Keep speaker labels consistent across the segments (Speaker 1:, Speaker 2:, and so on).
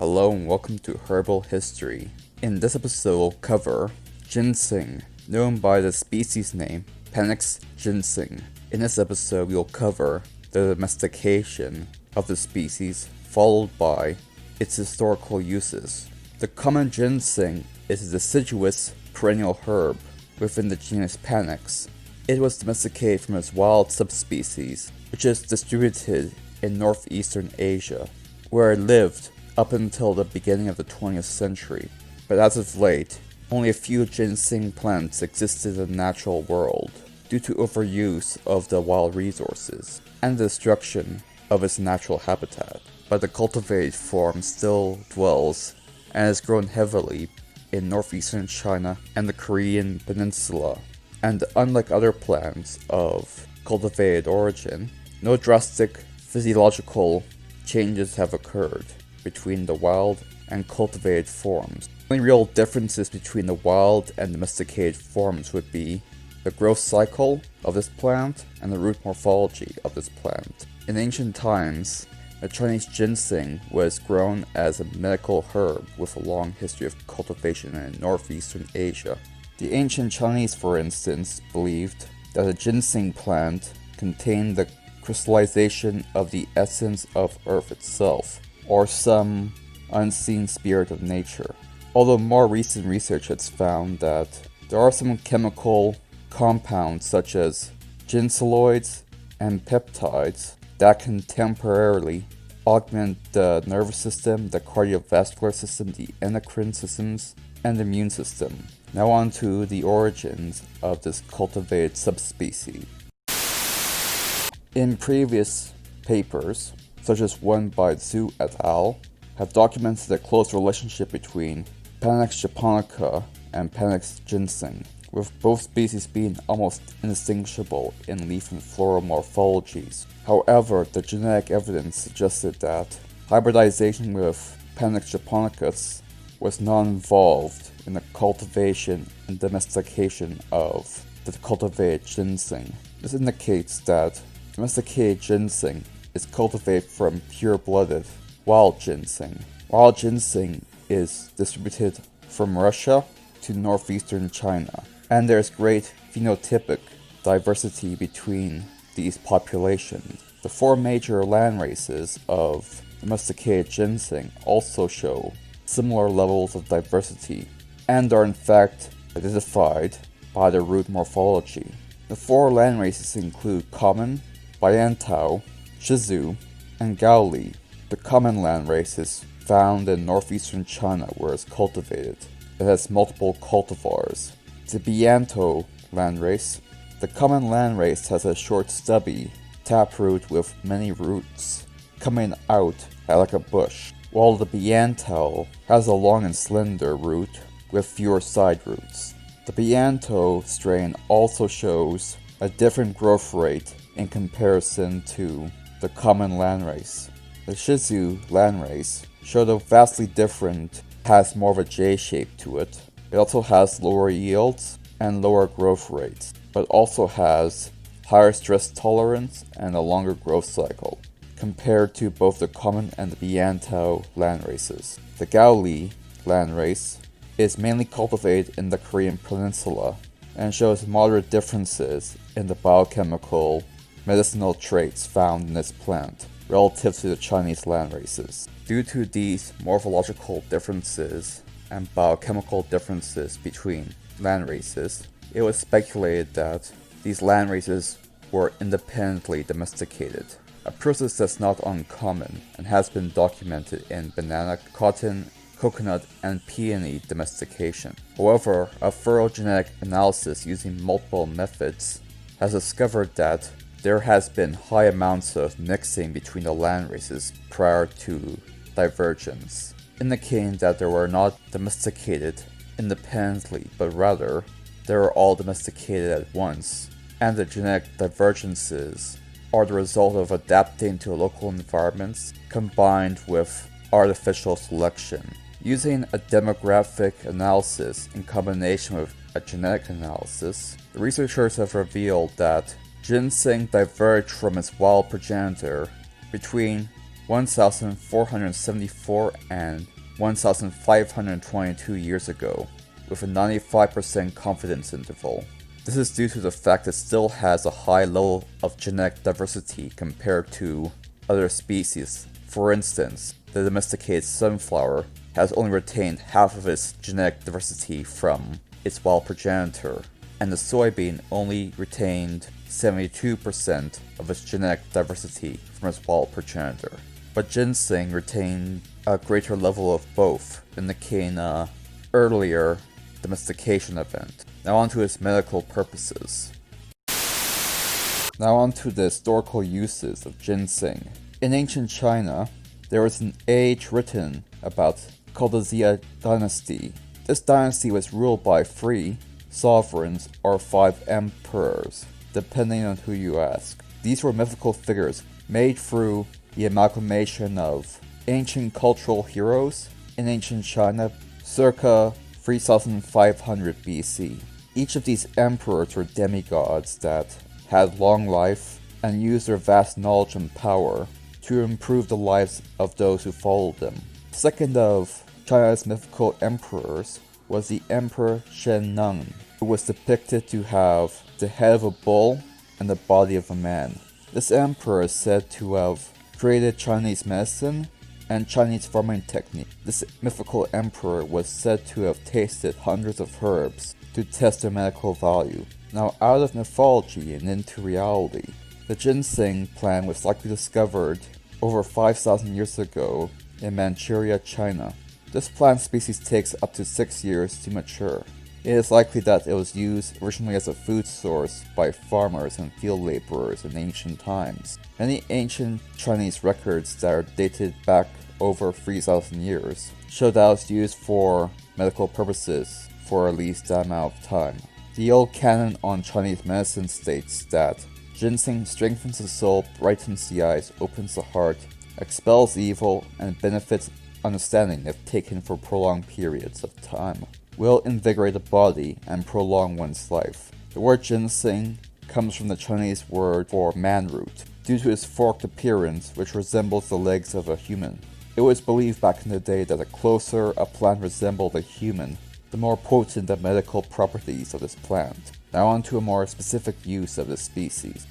Speaker 1: Hello and welcome to Herbal History. In this episode we'll cover ginseng, known by the species name Panax ginseng. In this episode we'll cover the domestication of the species, followed by its historical uses. The common ginseng is a deciduous perennial herb within the genus Panax. It was domesticated from its wild subspecies, which is distributed in northeastern Asia, where it lived up until the beginning of the 20th century. But as of late, only a few ginseng plants existed in the natural world due to overuse of the wild resources and the destruction of its natural habitat. But the cultivated form still dwells and has grown heavily in northeastern China and the Korean peninsula. And unlike other plants of cultivated origin, no drastic physiological changes have occurred between the wild and cultivated forms. The only real differences between the wild and domesticated forms would be the growth cycle of this plant and the root morphology of this plant. In ancient times, the Chinese ginseng was grown as a medical herb with a long history of cultivation in northeastern Asia. The ancient Chinese, for instance, believed that the ginseng plant contained the crystallization of the essence of earth itself, or some unseen spirit of nature. Although more recent research has found that there are some chemical compounds such as ginseloids and peptides that can temporarily augment the nervous system, the cardiovascular system, the endocrine systems, and the immune system. Now on to the origins of this cultivated subspecies. In previous papers, such as one by Zhu et al., have documented a close relationship between Panax japonica and Panax ginseng, with both species being almost indistinguishable in leaf and floral morphologies. However, the genetic evidence suggested that hybridization with Panax japonicus was not involved in the cultivation and domestication of the cultivated ginseng. This indicates that domesticated ginseng is cultivated from pure-blooded wild ginseng. Wild ginseng is distributed from Russia to northeastern China, and there is great phenotypic diversity between these populations. The four major land races of domesticated ginseng also show similar levels of diversity and are in fact identified by their root morphology. The four land races include common, Baiantao, Shizu, and Gaoli. The common land race is found in northeastern China where it's cultivated. It has multiple cultivars. The Baiantao land race. The common land race has a short stubby taproot with many roots coming out like a bush, while the Baiantao has a long and slender root with fewer side roots. The Baiantao strain also shows a different growth rate in comparison to the common landrace. The Shizu landrace showed a vastly different, has more of a J shape to it. It also has lower yields and lower growth rates, but also has higher stress tolerance and a longer growth cycle compared to both the common and the Baiantao landraces. The Gaoli landrace is mainly cultivated in the Korean peninsula and shows moderate differences in the biochemical medicinal traits found in this plant relative to the Chinese landraces. Due to these morphological differences and biochemical differences between landraces, it was speculated that these landraces were independently domesticated, a process that's not uncommon and has been documented in banana, cotton, coconut, and peony domestication. However, a thorough genetic analysis using multiple methods has discovered that there has been high amounts of mixing between the land races prior to divergence, indicating that they were not domesticated independently, but rather they were all domesticated at once, and the genetic divergences are the result of adapting to local environments combined with artificial selection. Using a demographic analysis in combination with a genetic analysis, the researchers have revealed that ginseng diverged from its wild progenitor between 1474 and 1,522 years ago, with a 95% confidence interval. This is due to the fact it still has a high level of genetic diversity compared to other species. For instance, the domesticated sunflower has only retained half of its genetic diversity from its wild progenitor, and the soybean only retained 72% of its genetic diversity from its wild progenitor. But ginseng retained a greater level of both, indicating an earlier domestication event. Now on to its medical purposes. Now on to the historical uses of ginseng. In ancient China, there was an age written about called the Xia dynasty. This dynasty was ruled by 3 sovereigns or 5 emperors, depending on who you ask. These were mythical figures made through the amalgamation of ancient cultural heroes in ancient China circa 3500 BC. Each of these emperors were demigods that had long life and used their vast knowledge and power to improve the lives of those who followed them. The second of China's mythical emperors was the Emperor Shen Nung, who was depicted to have the head of a bull and the body of a man. This emperor is said to have created Chinese medicine and Chinese farming technique. This mythical emperor was said to have tasted hundreds of herbs to test their medical value. Now, out of mythology and into reality, the ginseng plant was likely discovered over 5,000 years ago in Manchuria, China. This plant species takes up to 6 years to mature. It is likely that it was used originally as a food source by farmers and field laborers in ancient times. Many ancient Chinese records that are dated back over 3,000 years show that it was used for medical purposes for at least that amount of time. The old canon on Chinese medicine states that ginseng strengthens the soul, brightens the eyes, opens the heart, expels evil, and benefits understanding if taken for prolonged periods of time. Will invigorate the body and prolong one's life. The word ginseng comes from the Chinese word for manroot, due to its forked appearance which resembles the legs of a human. It was believed back in the day that the closer a plant resembled a human, the more potent the medical properties of this plant. Now on to a more specific use of this species.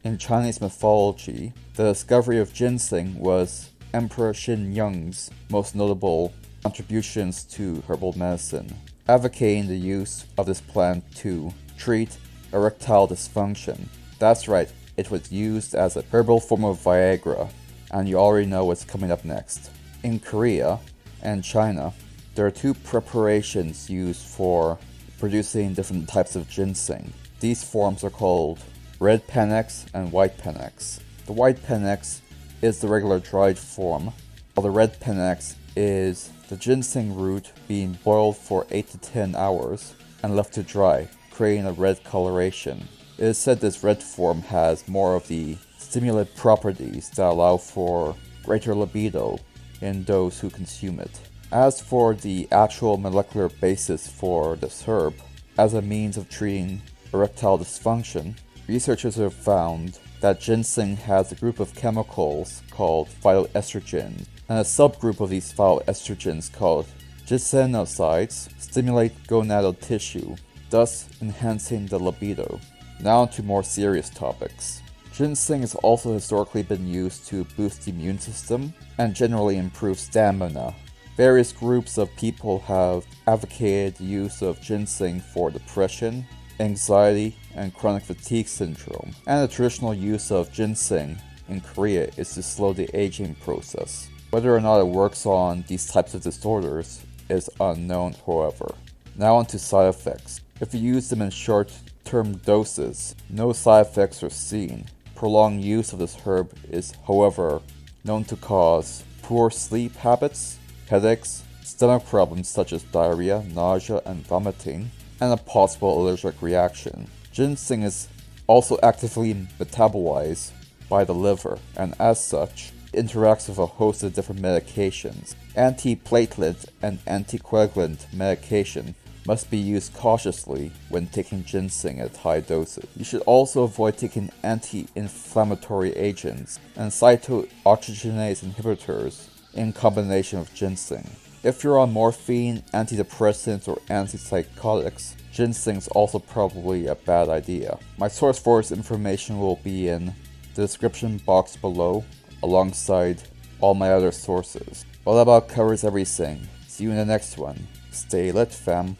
Speaker 1: In Chinese mythology, the discovery of ginseng was Emperor Xin Yang's most notable contributions to herbal medicine, advocating the use of this plant to treat erectile dysfunction. That's right, it was used as a herbal form of Viagra, and you already know what's coming up next. In Korea and China, there are 2 preparations used for producing different types of ginseng. These forms are called red Panax and white Panax. The white Panax is the regular dried form, while the red Panax is the ginseng root being boiled for 8 to 10 hours and left to dry, creating a red coloration. It is said this red form has more of the stimulant properties that allow for greater libido in those who consume it. As for the actual molecular basis for this herb, as a means of treating erectile dysfunction, researchers have found that ginseng has a group of chemicals called phytoestrogens, and a subgroup of these phytoestrogens called gissenosides stimulate gonadal tissue, thus enhancing the libido. Now to more serious topics. Ginseng has also historically been used to boost the immune system and generally improve stamina. Various groups of people have advocated the use of ginseng for depression, anxiety, and chronic fatigue syndrome. And the traditional use of ginseng in Korea is to slow the aging process. Whether or not it works on these types of disorders is unknown, however. Now on to side effects. If you use them in short-term doses, no side effects are seen. Prolonged use of this herb is, however, known to cause poor sleep habits, headaches, stomach problems such as diarrhea, nausea, and vomiting, and a possible allergic reaction. Ginseng is also actively metabolized by the liver, and as such, interacts with a host of different medications. Antiplatelet and anticoagulant medication must be used cautiously when taking ginseng at high doses. You should also avoid taking anti-inflammatory agents and cytooxygenase inhibitors in combination with ginseng. If you're on morphine, antidepressants, or antipsychotics, ginseng's also probably a bad idea. My source for this information will be in the description box below, alongside all my other sources. Well, that about covers everything. See you in the next one. Stay lit, fam.